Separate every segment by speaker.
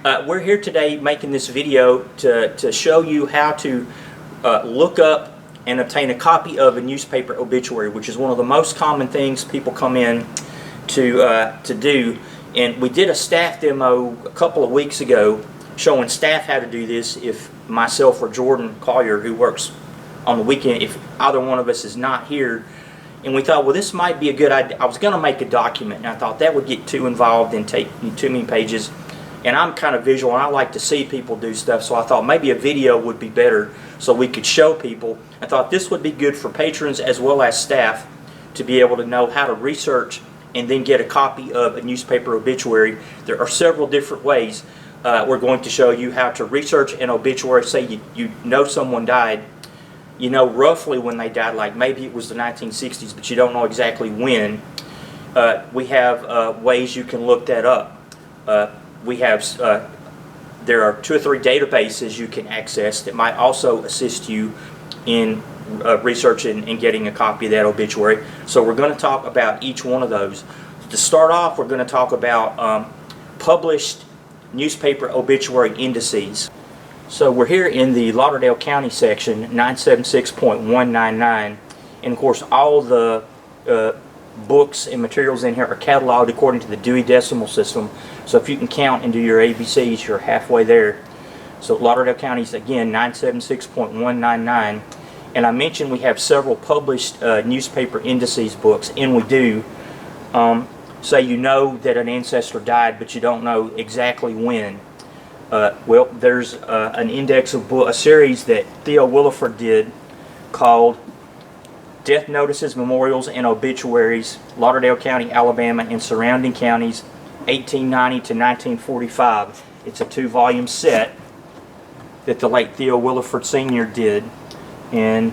Speaker 1: We're here today making this video to show you how to look up and obtain a copy of a newspaper obituary, which is one of the most common things people come in to do. And we did a staff demo a couple of weeks ago showing staff how to do this if myself or Jordan Collier, who works on the weekend, if either one of us is not here. And we thought, well, this might be a good idea. I was going to make a document, and I thought that would get too involved and take too many pages. And I'm kind of visual, and I like to see people do stuff, so I thought maybe a video would be better so we could show people. I thought this would be good for patrons as well as staff to be able to know how to research and then get a copy of a newspaper obituary. There are several different ways. We're going to show you how to research an obituary. Say you know someone died. You know roughly when they died, like maybe it was the 1960s, but you don't know exactly when. We have ways you can look that up. We have there are 2 or 3 databases you can access that might also assist you in researching and getting a copy of that obituary. So we're going to talk about each one of those. To start off, we're going to talk about published newspaper obituary indices. So we're here in the Lauderdale County section, 976.199, and of course all the books and materials in here are cataloged according to the Dewey Decimal System. So if you can count and do your ABCs, you're halfway there. So Lauderdale County is again 976.199, and I mentioned we have several published newspaper indices books, and we do. Say you know that an ancestor died, but you don't know exactly when. Well, there's an index of a series that Theo Williford did called Death Notices, Memorials, and Obituaries, Lauderdale County, Alabama, and Surrounding Counties, 1890 to 1945. It's a 2-volume set that the late Theo Williford Sr. did. And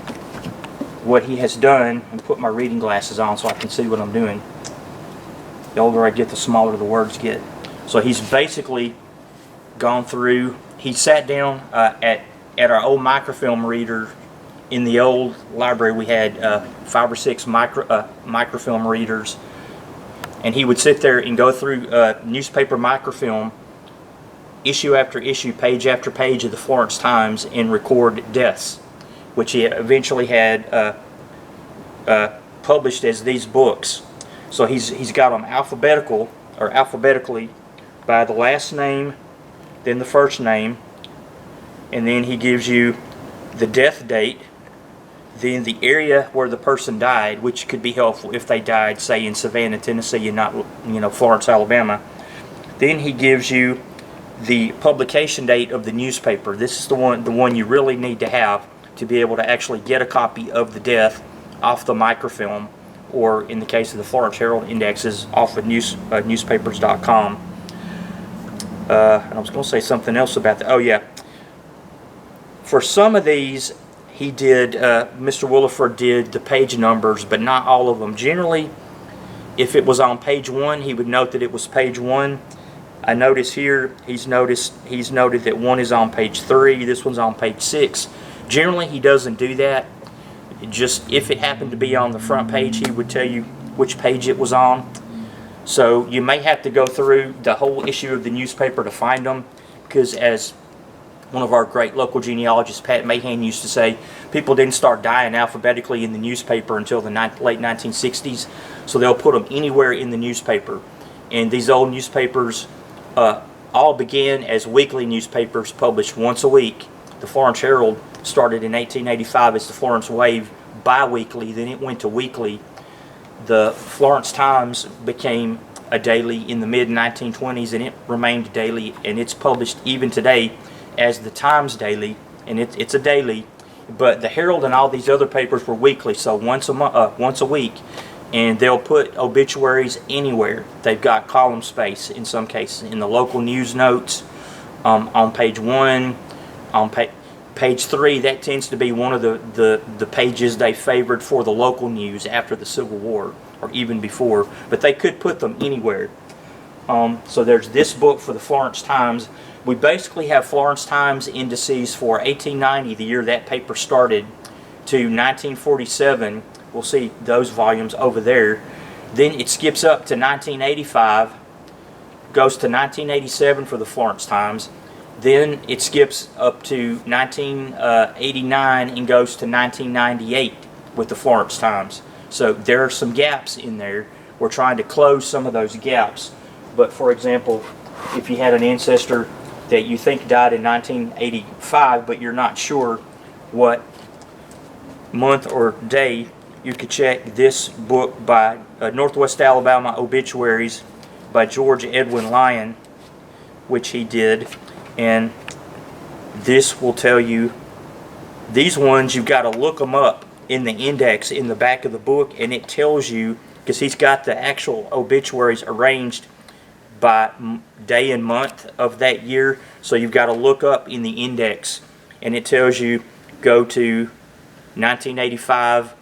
Speaker 1: what he has done, and put my reading glasses on so I can see what I'm doing. The older I get, the smaller the words get. So he's basically gone through, he sat down at our old microfilm reader. In the old library we had 5 or 6 microfilm readers, and he would sit there and go through newspaper microfilm, issue after issue, page after page of the Florence Times, and record deaths, which he eventually had published as these books. So he's got them alphabetically by the last name, then the first name, and then he gives you the death date, then the area where the person died, which could be helpful if they died, say, in Savannah, Tennessee, and not, Florence, Alabama. Then he gives you the publication date of the newspaper. This is the one you really need to have to be able to actually get a copy of the death off the microfilm, or in the case of the Florence Herald indexes, off of newspapers.com. And I was going to say something else about that. Oh yeah. For some of these, he did, Mr. Williford did the page numbers, but not all of them. Generally, if it was on page 1, he would note that it was page 1. I notice here, he's noted that one is on page 3, this one's on page 6. Generally, he doesn't do that. Just if it happened to be on the front page, he would tell you which page it was on. So you may have to go through the whole issue of the newspaper to find them, because as one of our great local genealogists, Pat Mahan, used to say, people didn't start dying alphabetically in the newspaper until the late 1960s, so they'll put them anywhere in the newspaper. And these old newspapers all began as weekly newspapers published once a week. The Florence Herald started in 1885 as the Florence Wave bi-weekly, then it went to weekly. The Florence Times became a daily in the mid-1920s, and it remained daily, and it's published even today as the Times Daily, and it's a daily. But the Herald and all these other papers were weekly, so once a week, and they'll put obituaries anywhere. They've got column space in some cases in the local news notes, on page 1, on page 3. That tends to be one of the pages they favored for the local news after the Civil War, or even before, but they could put them anywhere. So there's this book for the Florence Times. We basically have Florence Times indices for 1890, the year that paper started, to 1947. We'll see those volumes over there. Then it skips up to 1985, goes to 1987 for the Florence Times. Then it skips up to 1989 and goes to 1998 with the Florence Times. So there are some gaps in there. We're trying to close some of those gaps. But for example, if you had an ancestor that you think died in 1985, but you're not sure what month or day, you could check this book by Northwest Alabama Obituaries by George Edwin Lyon, which he did. And this will tell you, these ones you've got to look them up in the index in the back of the book, and it tells you, because he's got the actual obituaries arranged by day and month of that year. So you've got to look up in the index, and it tells you go to 1985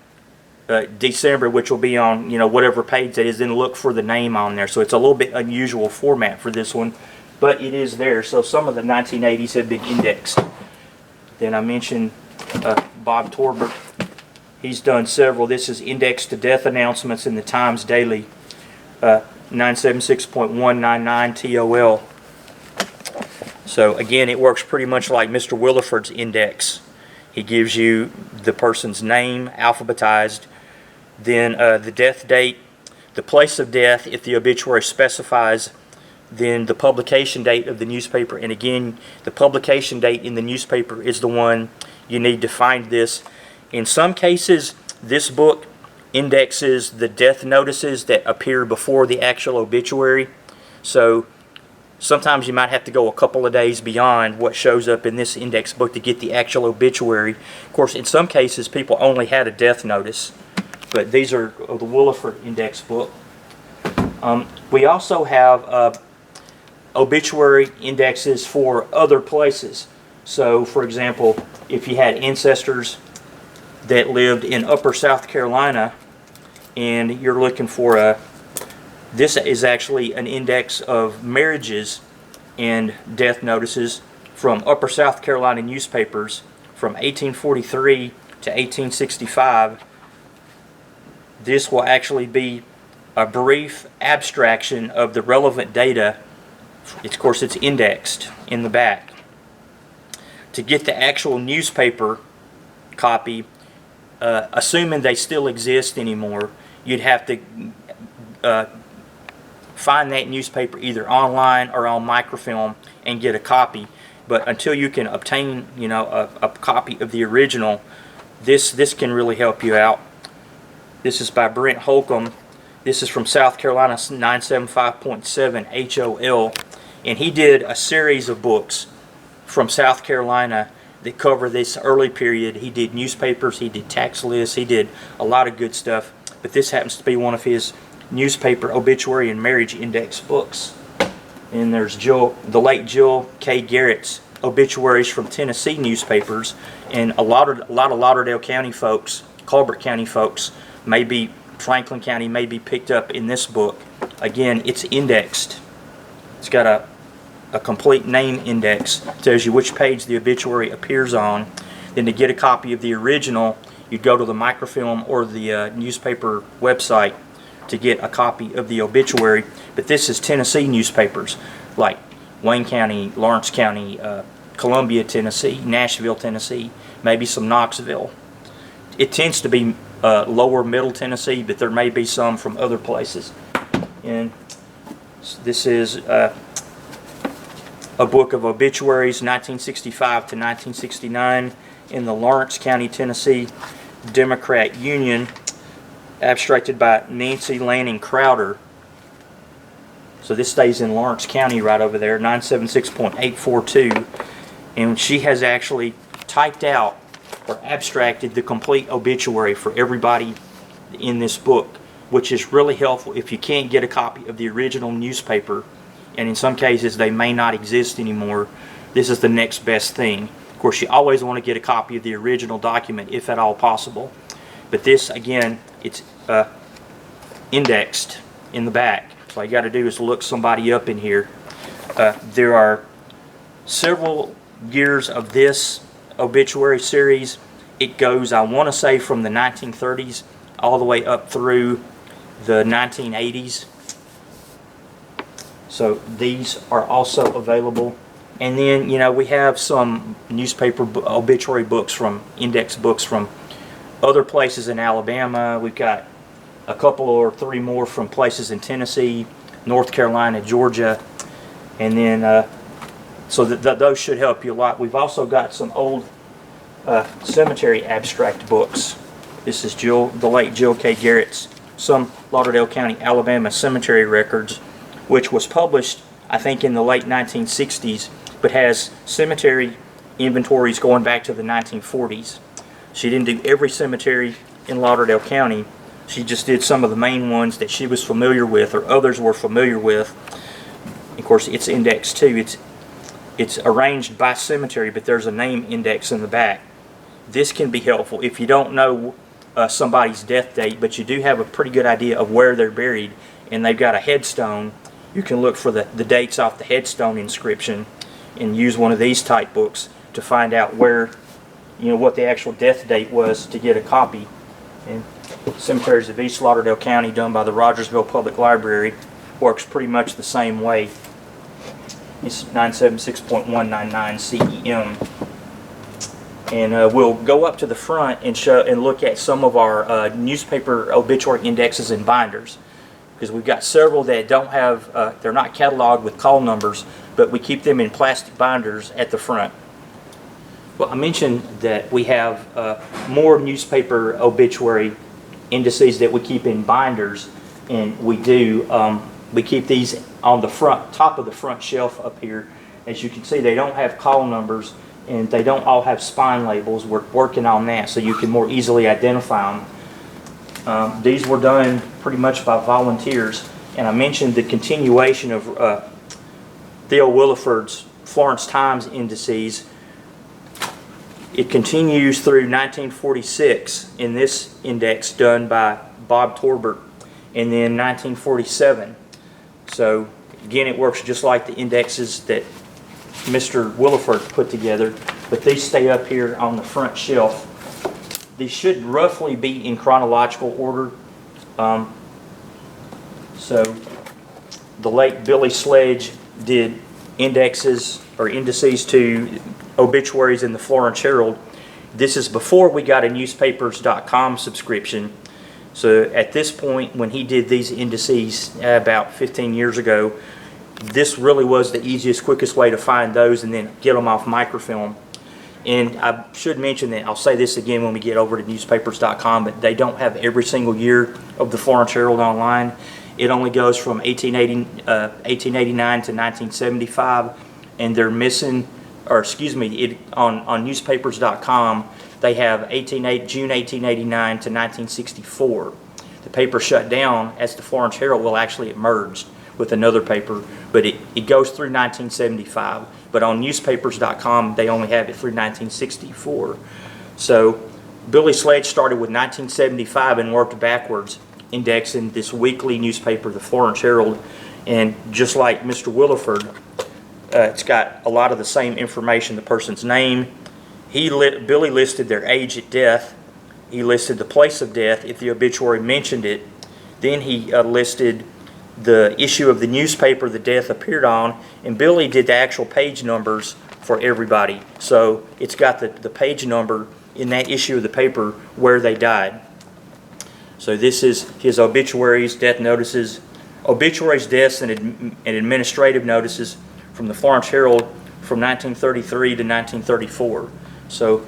Speaker 1: December, which will be on whatever page that is, then look for the name on there. So it's a little bit unusual format for this one, but it is there. So some of the 1980s have been indexed. Then I mentioned Bob Torbert. He's done several. This is indexed to death announcements in the Times Daily, 976.199 TOL. So again, it works pretty much like Mr. Williford's index. He gives you the person's name, alphabetized, then the death date, the place of death if the obituary specifies, then the publication date of the newspaper. And again, the publication date in the newspaper is the one you need to find this. In some cases, this book indexes the death notices that appear before the actual obituary. So sometimes you might have to go a couple of days beyond what shows up in this index book to get the actual obituary. Of course, in some cases, people only had a death notice. But these are the Williford index book. We also have obituary indexes for other places. So, for example, if you had ancestors that lived in Upper South Carolina, and you're looking for this is actually an index of marriages and death notices from Upper South Carolina newspapers from 1843 to 1865. This will actually be a brief abstraction of the relevant data. Of course, it's indexed in the back. To get the actual newspaper copy, assuming they still exist anymore, you'd have to find that newspaper either online or on microfilm and get a copy. But until you can obtain, a copy of the original, this can really help you out. This is by Brent Holcomb. This is from South Carolina 975.7 HOL, and he did a series of books from South Carolina that cover this early period. He did newspapers, he did tax lists, he did a lot of good stuff. But this happens to be one of his newspaper obituary and marriage index books. And there's the late Jill K. Garrett's obituaries from Tennessee newspapers, and a lot of Lauderdale County folks, Colbert County folks, maybe Franklin County may be picked up in this book. Again, it's indexed. It's got a complete name index. Tells you which page the obituary appears on. Then to get a copy of the original, you'd go to the microfilm or the newspaper website to get a copy of the obituary. But this is Tennessee newspapers like Wayne County, Lawrence County, Columbia, Tennessee, Nashville, Tennessee, maybe some Knoxville. It tends to be lower middle Tennessee, but there may be some from other places. And this is a book of obituaries 1965 to 1969 in the Lawrence County, Tennessee Democrat Union, abstracted by Nancy Lanning Crowder. So this stays in Lawrence County right over there, 976.842. And she has actually typed out or abstracted the complete obituary for everybody in this book, which is really helpful if you can't get a copy of the original newspaper, and in some cases they may not exist anymore. This is the next best thing. Of course, you always want to get a copy of the original document if at all possible, but this, again, it's indexed in the back. So all you got to do is look somebody up in here. There are several years of this obituary series. It goes, I want to say, from the 1930s all the way up through the 1980s. So these are also available. And then, you know, we have some newspaper obituary books from index books from other places in Alabama. We've got a couple or three more from places in Tennessee, North Carolina, Georgia, and then so those should help you a lot. We've also got some old cemetery abstract books. This is the late Jill K. Garrett's Some Lauderdale County, Alabama Cemetery Records, which was published, I think, in the late 1960s, but has cemetery inventories going back to the 1940s. She didn't do every cemetery in Lauderdale County. She just did some of the main ones that she was familiar with or others were familiar with. Of course, it's indexed too. It's arranged by cemetery, but there's a name index in the back. This can be helpful if you don't know somebody's death date, but you do have a pretty good idea of where they're buried, and they've got a headstone. You can look for the dates off the headstone inscription and use one of these type books to find out where, you know, what the actual death date was to get a copy. And Cemeteries of East Lauderdale County, done by the Rogersville Public Library, works pretty much the same way. It's 976.199 CEM. And we'll go up to the front and look at some of our newspaper obituary indexes and binders, because we've got several that don't have, they're not cataloged with call numbers, but we keep them in plastic binders at the front. Well, I mentioned that we have more newspaper obituary indices that we keep in binders, and we keep these on the top of the front shelf up here. As you can see, they don't have call numbers, and they don't all have spine labels. We're working on that so you can more easily identify them. These were done pretty much by volunteers, and I mentioned the continuation of Theo Williford's Florence Times indices. It continues through 1946 in this index done by Bob Torbert, and then 1947. So again, it works just like the indexes that Mr. Williford put together, but these stay up here on the front shelf. These should roughly be in chronological order. So the late Billy Sledge did indices to obituaries in the Florence Herald. This is before we got a newspapers.com subscription. So at this point, when he did these indices about 15 years ago, this really was the easiest, quickest way to find those and then get them off microfilm. And I should mention that, I'll say this again when we get over to newspapers.com, but they don't have every single year of the Florence Herald online. It only goes from 1889 to 1975, and they're missing, or excuse me, on newspapers.com, they have June 1889 to 1964. The paper shut down as the Florence Herald. Well, actually it merged with another paper, but it goes through 1975. But on newspapers.com, they only have it through 1964. So Billy Sledge started with 1975 and worked backwards, indexing this weekly newspaper, the Florence Herald. And just like Mr. Williford, it's got a lot of the same information, the person's name. Billy listed their age at death. He listed the place of death if the obituary mentioned it. Then he listed the issue of the newspaper the death appeared on, and Billy did the actual page numbers for everybody. So it's got the page number in that issue of the paper where they died. So this is his obituaries, death notices, obituaries, deaths, and administrative notices from the Florence Herald from 1933 to 1934. So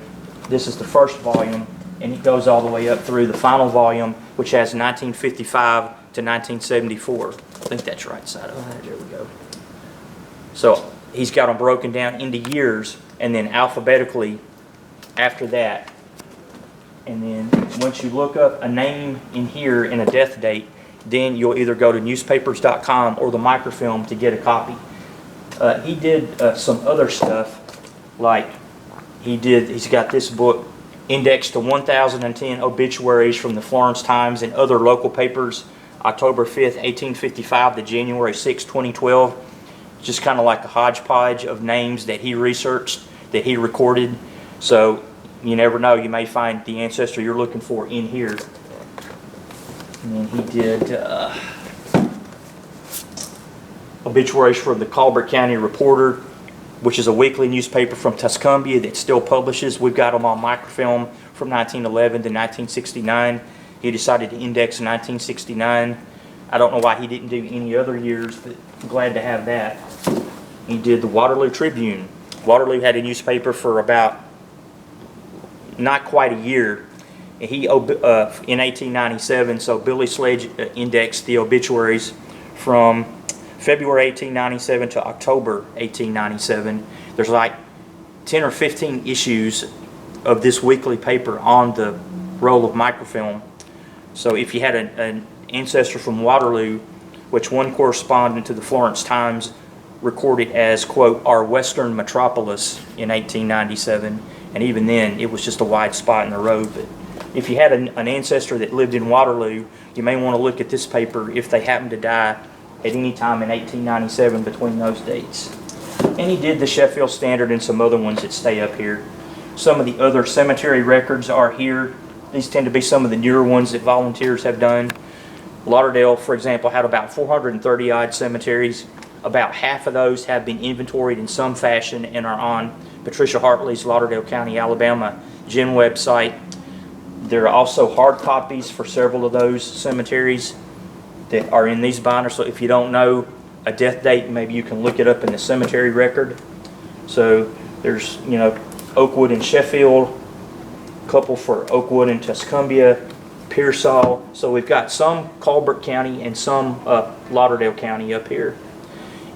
Speaker 1: this is the first volume, and it goes all the way up through the final volume, which has 1955 to 1974. I think that's the right side of that. There we go. So he's got them broken down into years, and then alphabetically after that. And then once you look up a name in here and a death date, then you'll either go to newspapers.com or the microfilm to get a copy. He did some other stuff, like he's got this book indexed to 1010 obituaries from the Florence Times and other local papers, October 5th, 1855 to January 6, 2012. Just kind of like a hodgepodge of names that he researched, that he recorded. So you never know, you may find the ancestor you're looking for in here. And then he did obituaries from the Colbert County Reporter, which is a weekly newspaper from Tuscumbia that still publishes. We've got them on microfilm from 1911 to 1969. He decided to index in 1969. I don't know why he didn't do any other years, but I'm glad to have that. He did the Waterloo Tribune. Waterloo had a newspaper for about not quite a year. He in 1897, so Billy Sledge indexed the obituaries from February 1897 to October 1897. There's like 10 or 15 issues of this weekly paper on the roll of microfilm. So if you had an ancestor from Waterloo, which one correspondent to the Florence Times recorded as, quote, our western metropolis in 1897, and even then it was just a wide spot in the road. But if you had an ancestor that lived in Waterloo, you may want to look at this paper if they happen to die at any time in 1897 between those dates. And he did the Sheffield Standard and some other ones that stay up here. Some of the other cemetery records are here. These tend to be some of the newer ones that volunteers have done. Lauderdale, for example, had about 430 odd cemeteries. About half of those have been inventoried in some fashion and are on Patricia Hartley's Lauderdale County, Alabama Gen website. There are also hard copies for several of those cemeteries that are in these binders. So if you don't know a death date, maybe you can look it up in the cemetery record. So there's, you know, Oakwood and Sheffield, a couple for Oakwood and Tuscumbia, Pearsall. So we've got some Colbert County and some Lauderdale County up here.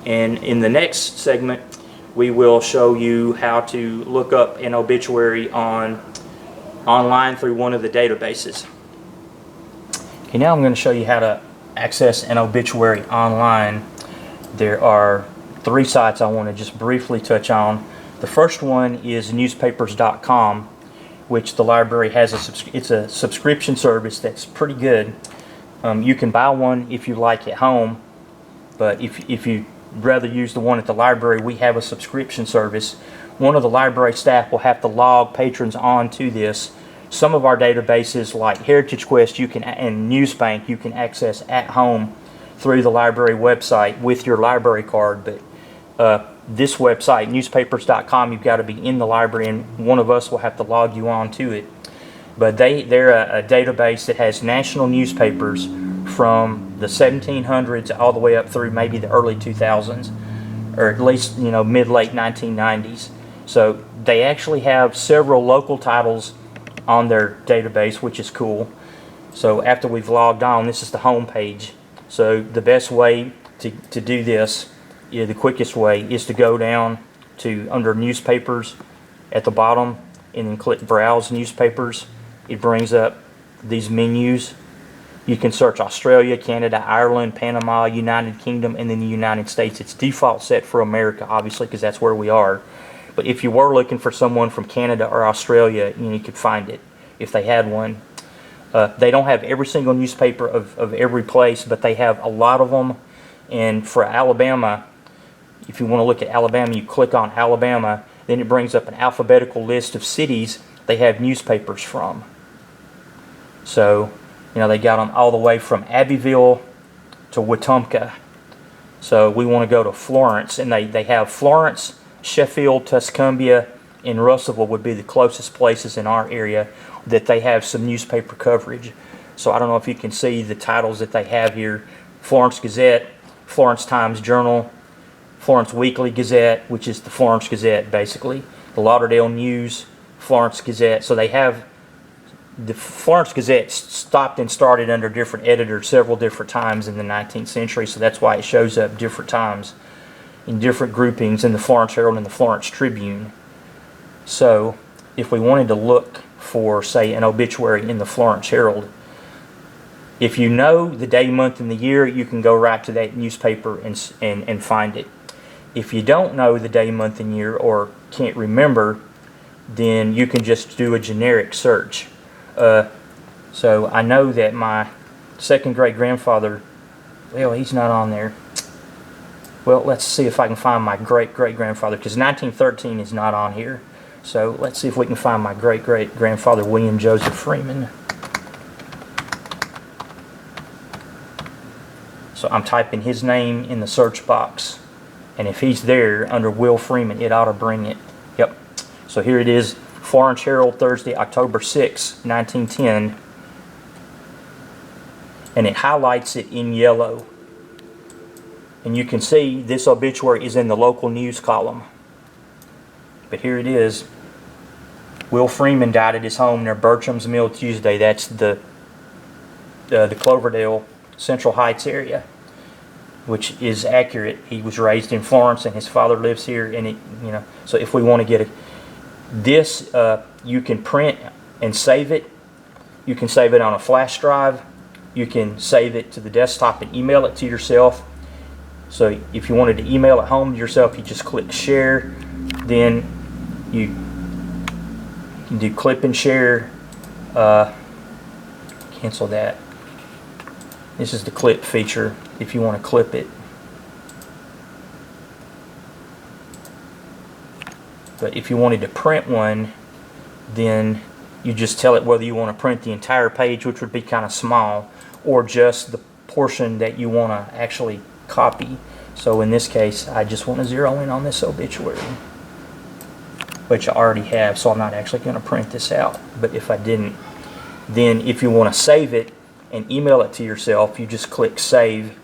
Speaker 1: And in the next segment, we will show you how to look up an obituary online through one of the databases. Okay, now I'm going to show you how to access an obituary online. There are 3 sites I want to just briefly touch on. The first one is newspapers.com, which the library has it's a subscription service that's pretty good. You can buy one if you like at home, but if you rather use the one at the library, we have a subscription service. One of the library staff will have to log patrons on to this. Some of our databases, like Heritage Quest and Newsbank, you can access at home through the library website with your library card. But this website, newspapers.com, you've got to be in the library, and one of us will have to log you on to it. But they're a database that has national newspapers from the 1700s all the way up through maybe the early 2000s, or at least, you know, mid-late 1990s. So they actually have several local titles on their database, which is cool. So after we've logged on, this is the home page. So the best way to do this, the quickest way, is to go down to under newspapers at the bottom and then click browse newspapers. It brings up these menus. You can search Australia, Canada, Ireland, Panama, United Kingdom, and then the United States. It's default set for America, obviously, because that's where we are. But if you were looking for someone from Canada or Australia, you could find it if they had one. They don't have every single newspaper of every place, but they have a lot of them. And for Alabama, if you want to look at Alabama, you click on Alabama, then it brings up an alphabetical list of cities they have newspapers from. So, you know, they got them all the way from Abbeville to Wetumpka. So we want to go to Florence, and they have Florence, Sheffield, Tuscumbia, and Russellville would be the closest places in our area that they have some newspaper coverage. So I don't know if you can see the titles that they have here: Florence Gazette, Florence Times Journal, Florence Weekly Gazette, which is the Florence Gazette basically, the Lauderdale News, Florence Gazette. So they have the Florence Gazette stopped and started under different editors several different times in the 19th century, so that's why it shows up different times in different groupings in the Florence Herald and the Florence Tribune. So if we wanted to look for, say, an obituary in the Florence Herald, if you know the day, month, and the year, you can go right to that newspaper and find it. If you don't know the day, month, and year, or can't remember, then you can just do a generic search. So I know that my second great-grandfather, well, he's not on there. Well, let's see if I can find my great-great-grandfather, because 1913 is not on here. So let's see if we can find my great-great-grandfather, William Joseph Freeman. So I'm typing his name in the search box, and if he's there under Will Freeman, it ought to bring it. Yep. So here it is, Florence Herald, Thursday, October 6, 1910, and it highlights it in yellow. And you can see this obituary is in the local news column. But here it is. Will Freeman died at his home near Bertram's Mill Tuesday. That's the Cloverdale, Central Heights area, which is accurate. He was raised in Florence, and his father lives here. And it, you know, so if we want to get this, you can print and save it. You can save it on a flash drive. You can save it to the desktop and email it to yourself. So if you wanted to email it home to yourself, you just click share. Then you can do clip and share. Cancel that. This is the clip feature if you want to clip it. But if you wanted to print one, then you just tell it whether you want to print the entire page, which would be kind of small, or just the portion that you want to actually copy. So in this case, I just want to zero in on this obituary, which I already have, so I'm not actually going to print this out. But if I didn't, then if you want to save it and email it to yourself, you just click save,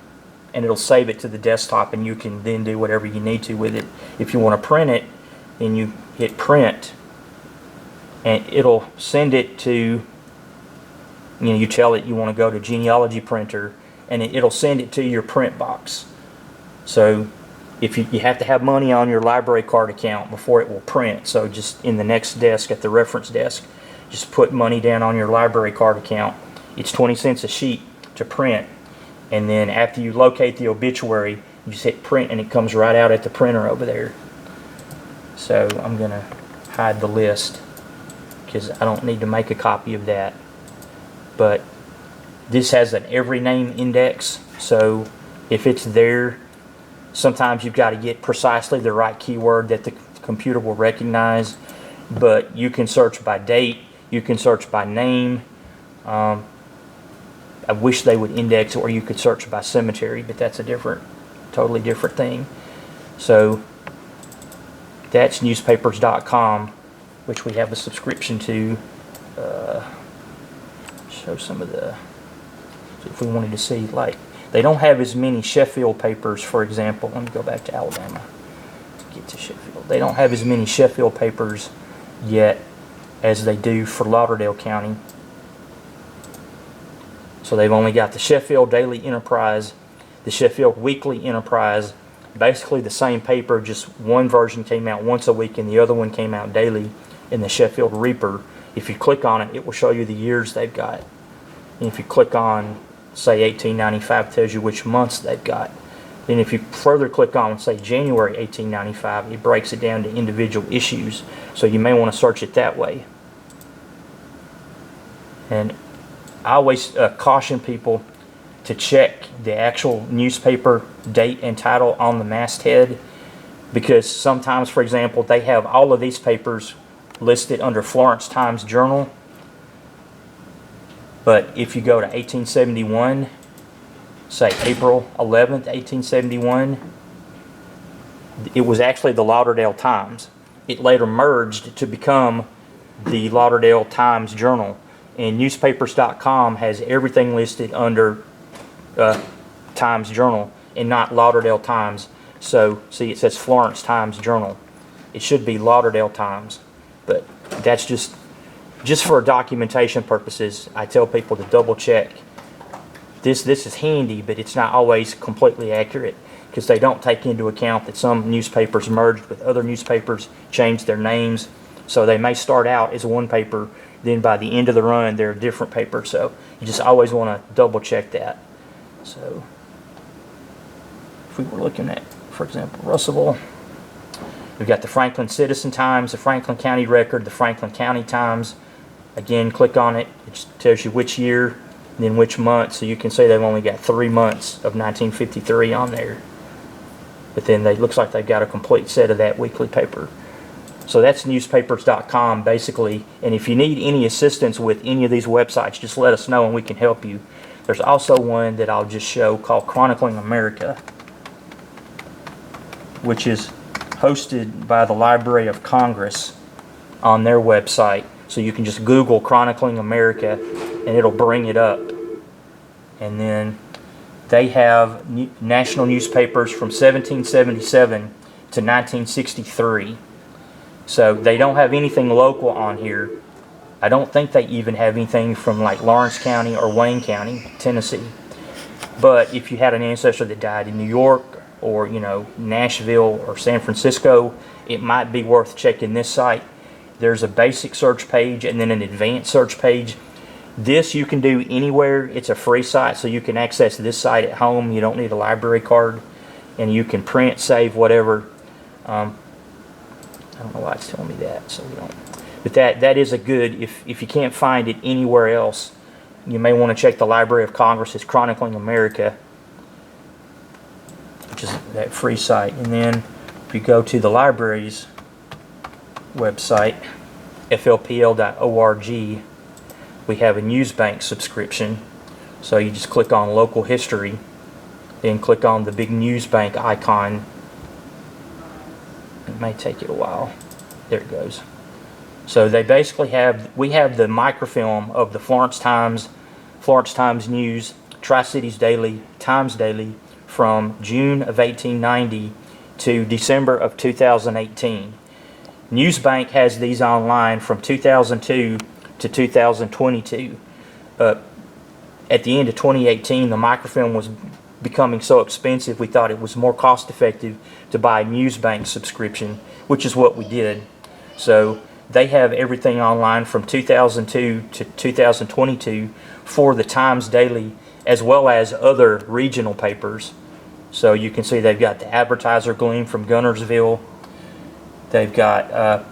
Speaker 1: and it'll save it to the desktop, and you can then do whatever you need to with it. If you want to print it, then you hit print, and it'll send it to, you know, you tell it you want to go to Genealogy printer, and it'll send it to your print box. So if you have to have money on your library card account before it will print. So just in the next desk at the reference desk, just put money down on your library card account. It's 20 cents a sheet to print, and then after you locate the obituary, you just hit print, and it comes right out at the printer over there. So I'm going to hide the list because I don't need to make a copy of that. But this has an every name index, so if it's there, sometimes you've got to get precisely the right keyword that the computer will recognize. But you can search by date, you can search by name. I wish they would index it, or you could search by cemetery, but that's a totally different thing. So that's newspapers.com, which we have a subscription to. Show some of the, so if we wanted to see, like, they don't have as many Sheffield papers, for example. Let me go back to Alabama to get to Sheffield. They don't have as many Sheffield papers yet as they do for Lauderdale County. So they've only got the Sheffield Daily Enterprise, the Sheffield Weekly Enterprise, basically the same paper, just one version came out once a week and the other one came out daily in the Sheffield Reaper. If you click on it, it will show you the years they've got. And if you click on, say, 1895, it tells you which months they've got. Then if you further click on, say, January 1895, it breaks it down to individual issues. So you may want to search it that way. And I always caution people to check the actual newspaper date and title on the masthead, because sometimes, for example, they have all of these papers listed under Florence Times Journal, but if you go to 1871, say April 11th, 1871, it was actually the Lauderdale Times. It later merged to become the Lauderdale Times Journal, and newspapers.com has everything listed under Times Journal and not Lauderdale Times. So see, it says Florence Times Journal. It should be Lauderdale Times, but that's just for documentation purposes. I tell people to double check. This is handy, but it's not always completely accurate, because they don't take into account that some newspapers merged with other newspapers, changed their names, so they may start out as one paper, then by the end of the run they're a different paper. So you just always want to double check that. So if we were looking at, for example, Russellville, we've got the Franklin Citizen Times, the Franklin County Record, the Franklin County Times. Again, click on it. It just tells you which year and then which month. So you can see they've only got 3 months of 1953 on there. But then it looks like they've got a complete set of that weekly paper. So that's newspapers.com basically. And if you need any assistance with any of these websites, just let us know and we can help you. There's also one that I'll just show called Chronicling America, which is hosted by the Library of Congress on their website. So you can just Google Chronicling America and it'll bring it up. And then they have national newspapers from 1777 to 1963. So they don't have anything local on here. I don't think they even have anything from like Lawrence County or Wayne County, Tennessee. But if you had an ancestor that died in New York or, you know, Nashville or San Francisco, it might be worth checking this site. There's a basic search page and then an advanced search page. This you can do anywhere. It's a free site, so you can access this site at home. You don't need a library card, and you can print, save, whatever. I don't know why it's telling me that, so we don't. But that is a good, if you can't find it anywhere else, you may want to check the Library of Congress's Chronicling America, which is that free site. And then if you go to the library's website, flpl.org, we have a Newsbank subscription. So you just click on Local History, then click on the big Newsbank icon. It may take it a while. There it goes. So they basically we have the microfilm of the Florence Times News, Tri-Cities Daily, Times Daily from June of 1890 to December of 2018. Newsbank has these online from 2002 to 2022. At the end of 2018, the microfilm was becoming so expensive we thought it was more cost effective to buy a Newsbank subscription, which is what we did. So they have everything online from 2002 to 2022 for the Times Daily as well as other regional papers. So you can see they've got the Advertiser Gleam from Gunnersville. They've got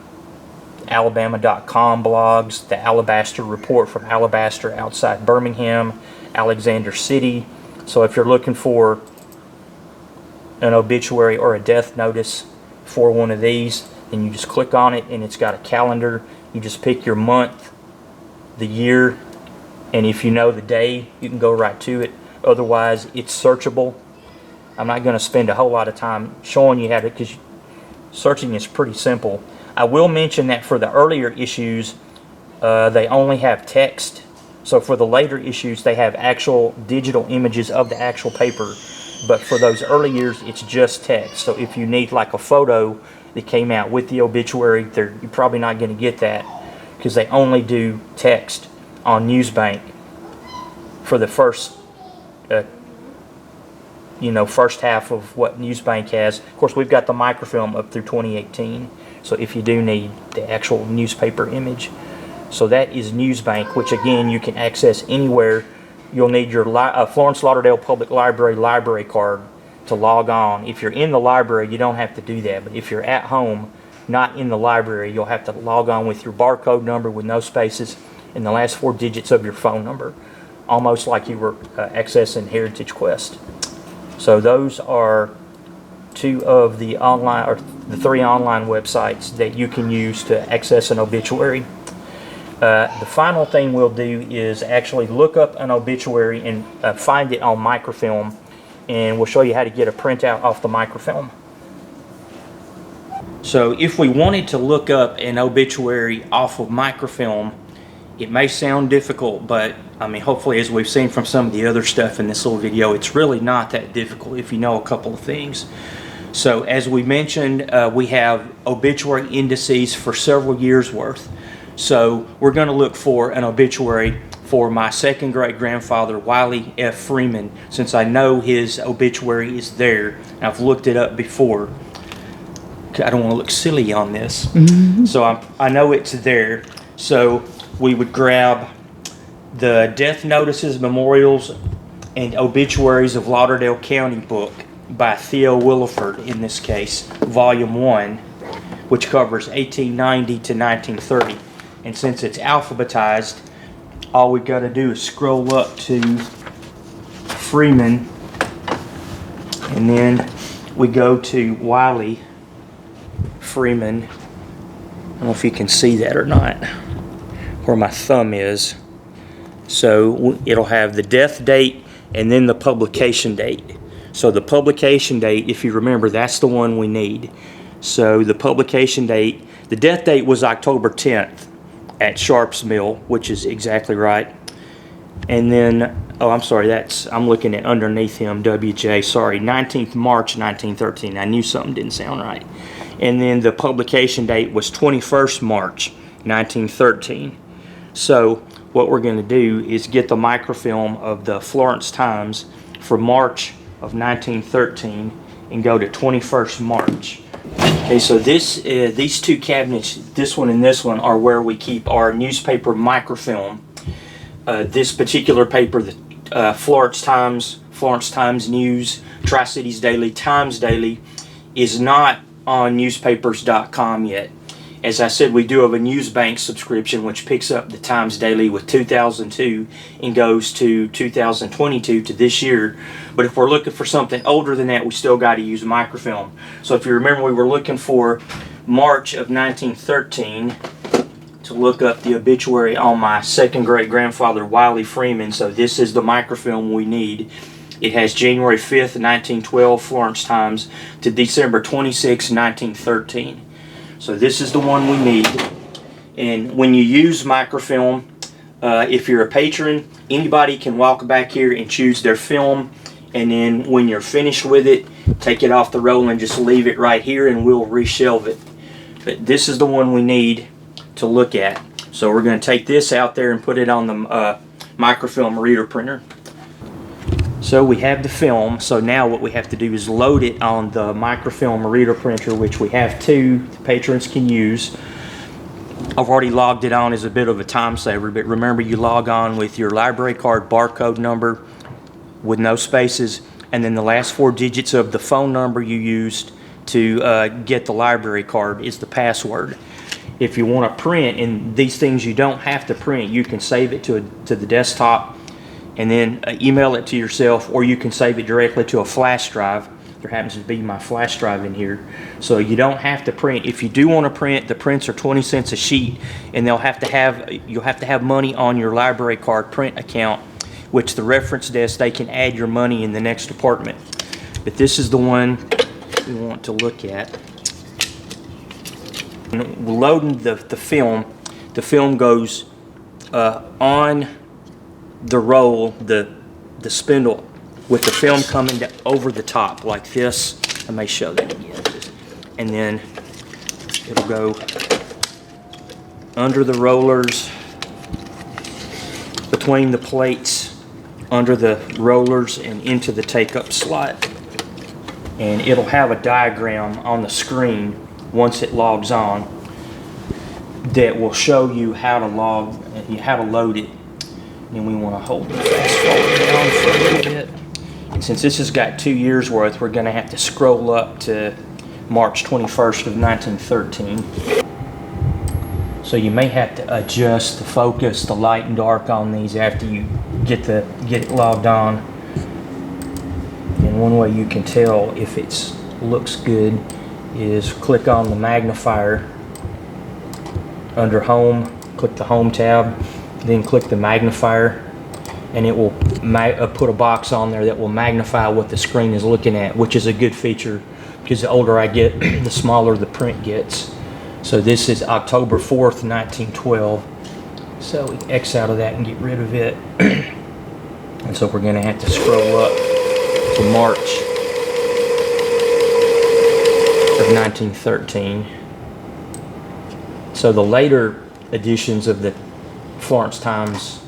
Speaker 1: Alabama.com blogs, the Alabaster Report from Alabaster outside Birmingham, Alexander City. So if you're looking for an obituary or a death notice for one of these, then you just click on it and it's got a calendar. You just pick your month, the year, and if you know the day, you can go right to it. Otherwise, it's searchable. I'm not going to spend a whole lot of time showing you how to, because searching is pretty simple. I will mention that for the earlier issues, they only have text. So for the later issues, they have actual digital images of the actual paper. But for those early years, it's just text. So if you need like a photo that came out with the obituary, you're probably not going to get that because they only do text on Newsbank for the first first half of what Newsbank has. Of course, we've got the microfilm up through 2018. So if you do need the actual newspaper image. So that is Newsbank, which again you can access anywhere. You'll need your Florence-Lauderdale Public Library library card to log on. If you're in the library, you don't have to do that. But if you're at home, not in the library, you'll have to log on with your barcode number with no spaces and the last 4 digits of your phone number, almost like you were accessing Heritage Quest. So those are 2 of the online, or the 3 online websites that you can use to access an obituary. The final thing we'll do is actually look up an obituary and find it on microfilm, and we'll show you how to get a printout off the microfilm. So if we wanted to look up an obituary off of microfilm, it may sound difficult, but I mean, hopefully, as we've seen from some of the other stuff in this little video, it's really not that difficult if you know a couple of things. So as we mentioned, we have obituary indices for several years worth. So we're going to look for an obituary for my second great-grandfather, Wiley F. Freeman, since I know his obituary is there. I've looked it up before. I don't want to look silly on this. So I know it's there. So we would grab the Death Notices, Memorials, and Obituaries of Lauderdale County book by Theo Williford, in this case, Volume 1, which covers 1890 to 1930. And since it's alphabetized, all we've got to do is scroll up to Freeman, and then we go to Wiley Freeman. I don't know if you can see that or not, where my thumb is. So it'll have the death date and then the publication date. So the publication date, if you remember, that's the one we need. So the publication date, the death date was October 10th at Sharp's Mill, which is exactly right. And then, oh, I'm sorry, I'm looking at underneath him, WJ, sorry, 19th March 1913. I knew something didn't sound right. And then the publication date was 21st March 1913. So what we're going to do is get the microfilm of the Florence Times for March of 1913 and go to 21st March. Okay, so these two cabinets, this one and this one, are where we keep our newspaper microfilm. This particular paper, the Florence Times News, Tri-Cities Daily, Times Daily, is not on newspapers.com yet. As I said, we do have a news bank subscription which picks up the Times Daily with 2002 and goes to 2022 to this year. But if we're looking for something older than that, we still got to use microfilm. So if you remember, we were looking for March of 1913 to look up the obituary on my second great grandfather, Wiley Freeman. So this is the microfilm we need. It has January 5th, 1912 Florence Times to December 26, 1913. So this is the one we need. And when you use microfilm, if you're a patron, anybody can walk back here and choose their film, and then when you're finished with it, take it off the roll and just leave it right here and we'll reshelve it. But this is the one we need to look at. So we're going to take this out there and put it on the microfilm reader printer. So we have the film, so now what we have to do is load it on the microfilm reader printer, which we have two the patrons can use. I've already logged it on as a bit of a time saver, but remember, you log on with your library card barcode number with no spaces, and then the last 4 digits of the phone number you used to get the library card is the password. If you want to print, and these things you don't have to print, you can save it to the desktop and then email it to yourself, or you can save it directly to a flash drive. There happens to be my flash drive in here, so you don't have to print. If you do want to print, the prints are 20 cents a sheet, and you'll have to have money on your library card print account, which the reference desk, they can add your money in the next department. But this is the one we want to look at. When we're loading the film goes on the roll, the spindle, with the film coming over the top like this. I may show that again. And then it'll go under the rollers, between the plates, under the rollers, and into the take-up slot. And it'll have a diagram on the screen once it logs on that will show you how to load it. And we want to hold the fast forward down for a little bit. And since this has got 2 years worth, we're going to have to scroll up to March 21st of 1913. So you may have to adjust the focus, the light and dark on these after you get it logged on. And one way you can tell if it looks good is click on the magnifier under Home, click the Home tab, then click the magnifier, and it will put a box on there that will magnify what the screen is looking at, which is a good feature because the older I get, the smaller the print gets. So this is October 4th, 1912. So we X out of that and get rid of it. And so we're going to have to scroll up to March of 1913. So the later editions of the Florence Times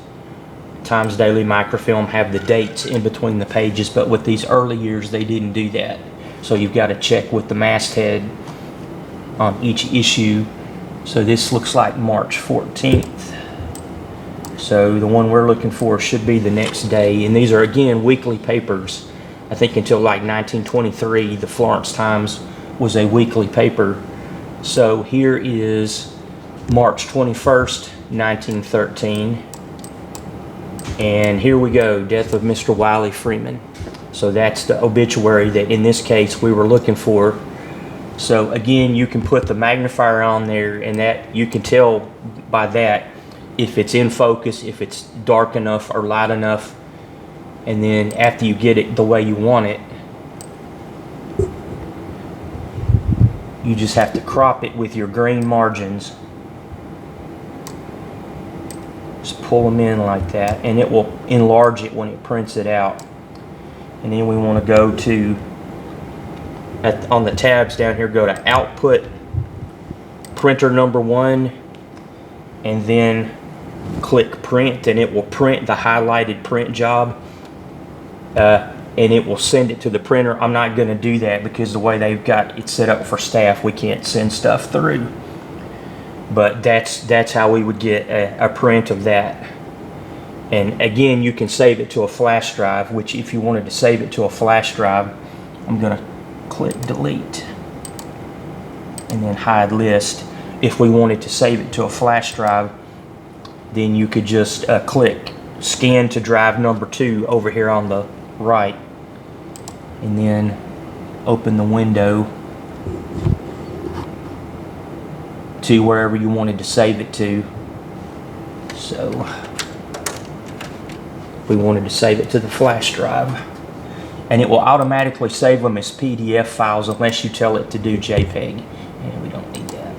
Speaker 1: Daily microfilm have the dates in between the pages, but with these early years they didn't do that. So you've got to check with the masthead on each issue. So this looks like March 14th. So the one we're looking for should be the next day, and these are again weekly papers. I think until like 1923 the Florence Times was a weekly paper. So here is March 21st, 1913, and here we go, death of Mr. Wiley Freeman. So that's the obituary that in this case we were looking for. So again, you can put the magnifier on there, and that you can tell by that if it's in focus, if it's dark enough or light enough. And then after you get it the way you want it, you just have to crop it with your green margins. Just pull them in like that, and it will enlarge it when it prints it out. And then we want to go to, on the tabs down here, go to Output, Printer number 1, and then click Print, and it will print the highlighted print job. And it will send it to the printer. I'm not going to do that because the way they've got it set up for staff, we can't send stuff through. But that's how we would get a print of that. And again, you can save it to a flash drive, which if you wanted to save it to a flash drive, I'm going to click Delete and then Hide List. If we wanted to save it to a flash drive, then you could just click Scan to drive number 2 over here on the right, and then open the window to wherever you wanted to save it to. So we wanted to save it to the flash drive, and it will automatically save them as PDF files unless you tell it to do JPEG, and we don't need that.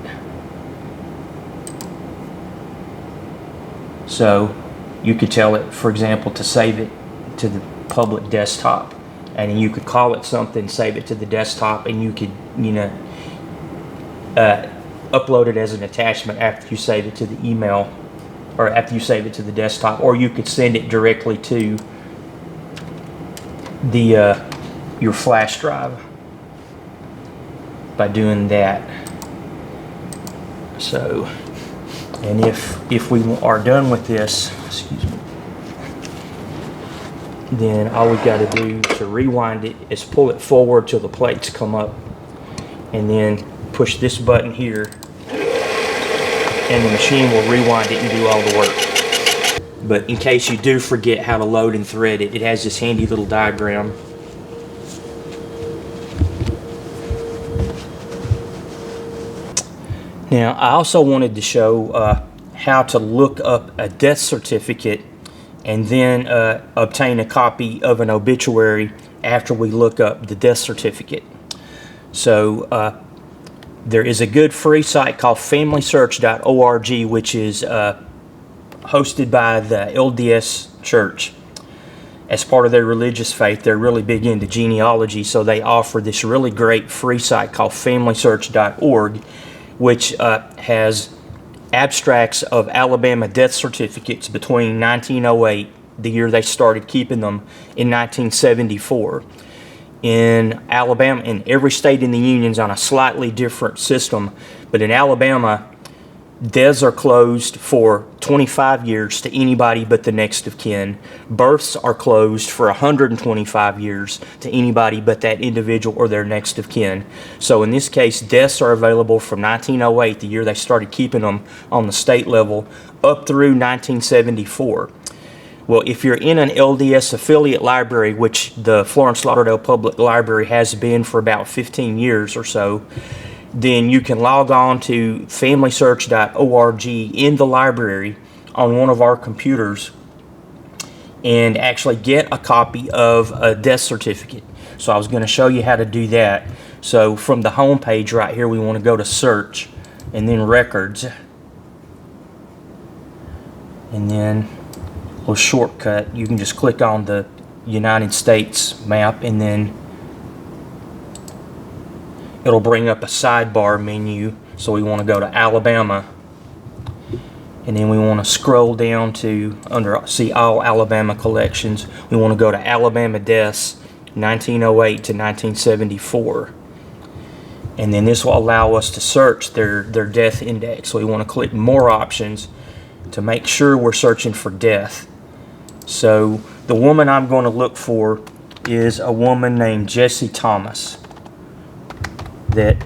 Speaker 1: So you could tell it, for example, to save it to the public desktop, and you could call it something, save it to the desktop, and you could, you know, upload it as an attachment after you save it to the email, or after you save it to the desktop, or you could send it directly to the your flash drive by doing that. So, and if we are done with this, excuse me, then all we've got to do to rewind it is pull it forward till the plates come up, and then push this button here, and the machine will rewind it and do all the work. But in case you do forget how to load and thread it, it has this handy little diagram. Now, I also wanted to show how to look up a death certificate and then obtain a copy of an obituary after we look up the death certificate. So there is a good free site called FamilySearch.org, which is hosted by the LDS Church. As part of their religious faith, they're really big into genealogy, so they offer this really great free site called FamilySearch.org, which has abstracts of Alabama death certificates between 1908, the year they started keeping them, in 1974. In Alabama, in every state in the Union's on a slightly different system, but in Alabama, deaths are closed for 25 years to anybody but the next of kin. Births are closed for 125 years to anybody but that individual or their next of kin. So in this case, deaths are available from 1908, the year they started keeping them on the state level, up through 1974. Well, if you're in an LDS affiliate library, which the Florence-Lauderdale Public Library has been for about 15 years or so, then you can log on to FamilySearch.org in the library on one of our computers and actually get a copy of a death certificate. So I was going to show you how to do that. So from the home page right here, we want to go to Search and then Records, and then a little shortcut, you can just click on the United States map, and then it'll bring up a sidebar menu. So we want to go to Alabama, and then we want to scroll down to under see all Alabama collections. We want to go to Alabama deaths 1908 to 1974, and then this will allow us to search their death index. So we want to click more options to make sure we're searching for death. So the woman I'm going to look for is a woman named Jessie Thomas that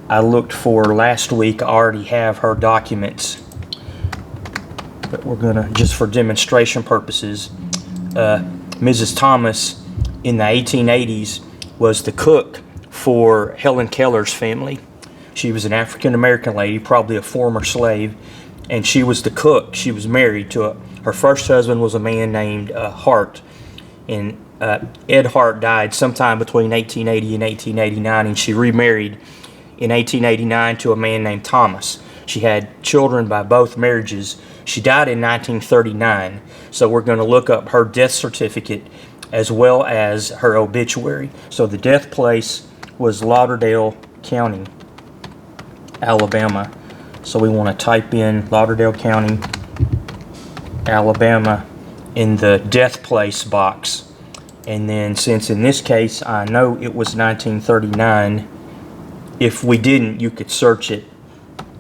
Speaker 1: I looked for last week. I already have her documents, but we're gonna, just for demonstration purposes, Mrs. Thomas in the 1880s was the cook for Helen Keller's family. She was an African American lady, probably a former slave, and she was the cook. She was married to her first husband was a man named Hart, and Ed Hart died sometime between 1880 and 1889, and she remarried in 1889 to a man named Thomas. She had children by both marriages. She died in 1939, so we're going to look up her death certificate as well as her obituary. So the death place was Lauderdale County, Alabama. So we want to type in Lauderdale County, Alabama in the death place box. And then, since in this case I know it was 1939, if we didn't, you could search it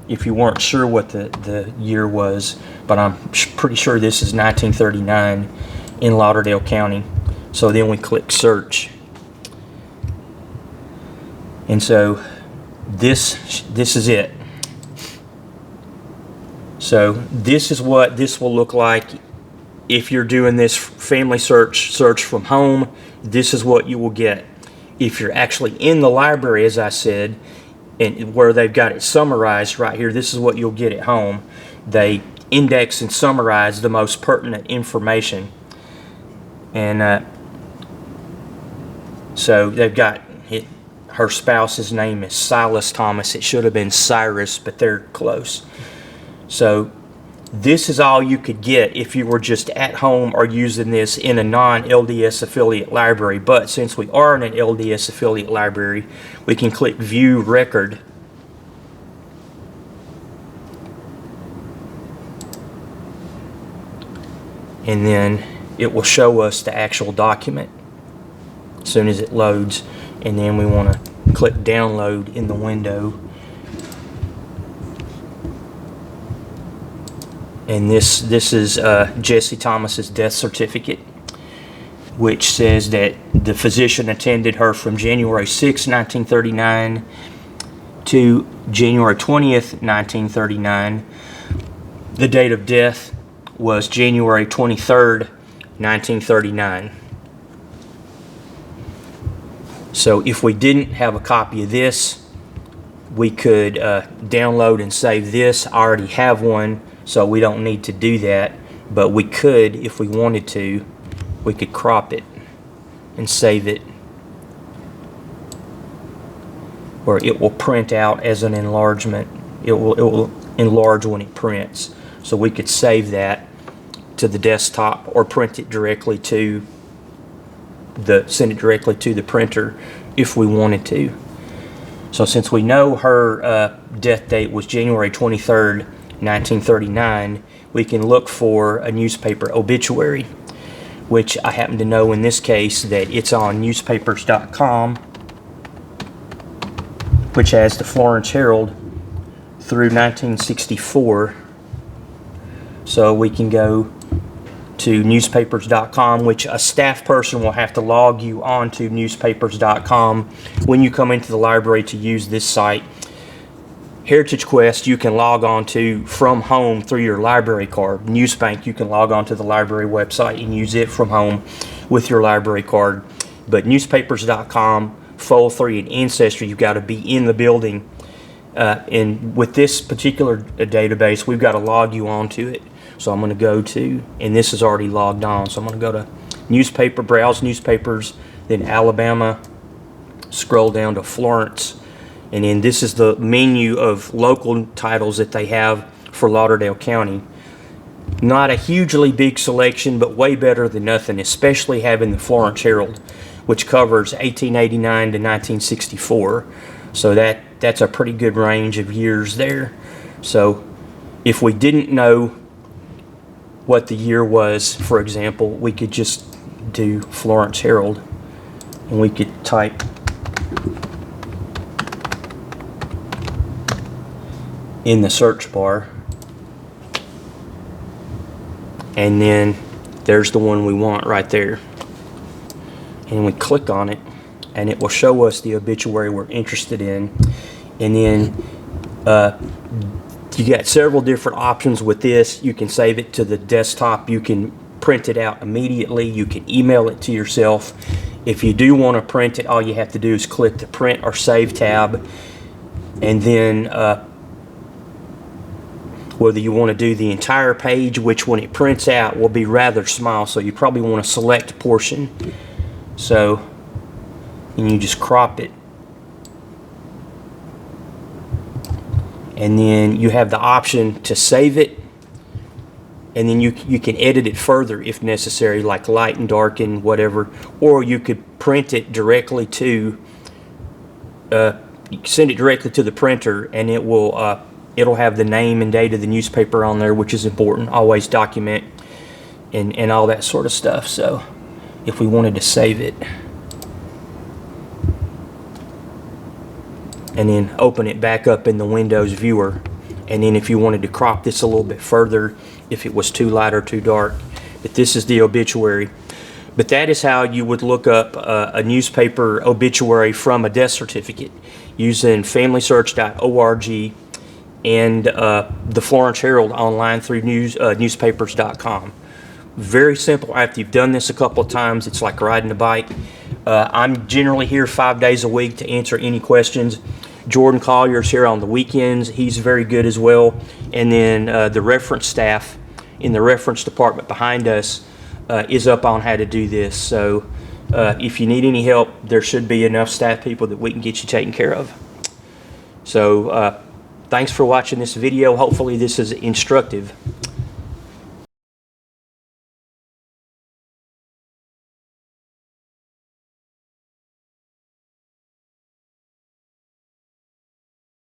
Speaker 1: if you weren't sure what the year was, but I'm pretty sure this is 1939 in Lauderdale County. So then we click search, and so this is it. So this is what this will look like if you're doing this family search from home. This is what you will get. If you're actually in the library, as I said, and where they've got it summarized right here, this is what you'll get at home. They index and summarize the most pertinent information, and so they've got it. Her spouse's name is Silas Thomas. It should have been Cyrus, but they're close. So this is all you could get if you were just at home or using this in a non-LDS affiliate library. But since we are in an LDS affiliate library, we can click View Record. And then it will show us the actual document as soon as it loads. And then we want to click Download in the window. And this is Jesse Thomas's death certificate, which says that the physician attended her from January 6, 1939 to January 20th, 1939. The date of death was January 23rd, 1939. So if we didn't have a copy of this, we could download and save this. I already have one, so we don't need to do that, but we could, if we wanted to, we could crop it and save it, or it will print out as an enlargement. It will enlarge when it prints, so we could save that to the desktop or print it directly to send it directly to the printer if we wanted to. So since we know her death date was January 23rd, 1939, we can look for a newspaper obituary, which I happen to know in this case that it's on newspapers.com, which has the Florence Herald through 1964. So we can go to newspapers.com, which a staff person will have to log you onto newspapers.com when you come into the library to use this site. Heritage Quest you can log on to from home through your library card. Newsbank you can log on to the library website and use it from home with your library card. But newspapers.com, Fold 3, and Ancestry, you've got to be in the building. And with this particular database, we've got to log you onto it. So I'm going to go to, and this is already logged on, so I'm going to go to newspaper, browse newspapers, then Alabama, scroll down to Florence, and then this is the menu of local titles that they have for Lauderdale County. Not a hugely big selection, but way better than nothing, especially having the Florence Herald, which covers 1889 to 1964. So that's a pretty good range of years there. So if we didn't know what the year was, for example, we could just do Florence Herald, and we could type in the search bar, and then there's the one we want right there, and we click on it and it will show us the obituary we're interested in. And then you got several different options with this. You can save it to the desktop, you can print it out immediately, you can email it to yourself. If you do want to print it, all you have to do is click the print or save tab, and then whether you want to do the entire page, which when it prints out will be rather small, so you probably want to select a portion. So, and you just crop it. And then you have the option to save it, and then you can edit it further if necessary, like lighten, darken, whatever, or you could print it directly to you can send it directly to the printer, and it will it'll have the name and date of the newspaper on there, which is important. Always document and all that sort of stuff. So if we wanted to save it and then open it back up in the Windows viewer, and then if you wanted to crop this a little bit further if it was too light or too dark. But this is the obituary. But that is how you would look up a newspaper obituary from a death certificate, using familysearch.org and the Florence Herald online through newspapers.com. Very simple. After you've done this a couple of times, it's like riding a bike. I'm generally here 5 days a week to answer any questions. Jordan Collier's here on the weekends. He's very good as well. And then the reference staff in the reference department behind us is up on how to do this. So if you need any help, there should be enough staff people that we can get you taken care of. So thanks for watching this video. Hopefully this is instructive.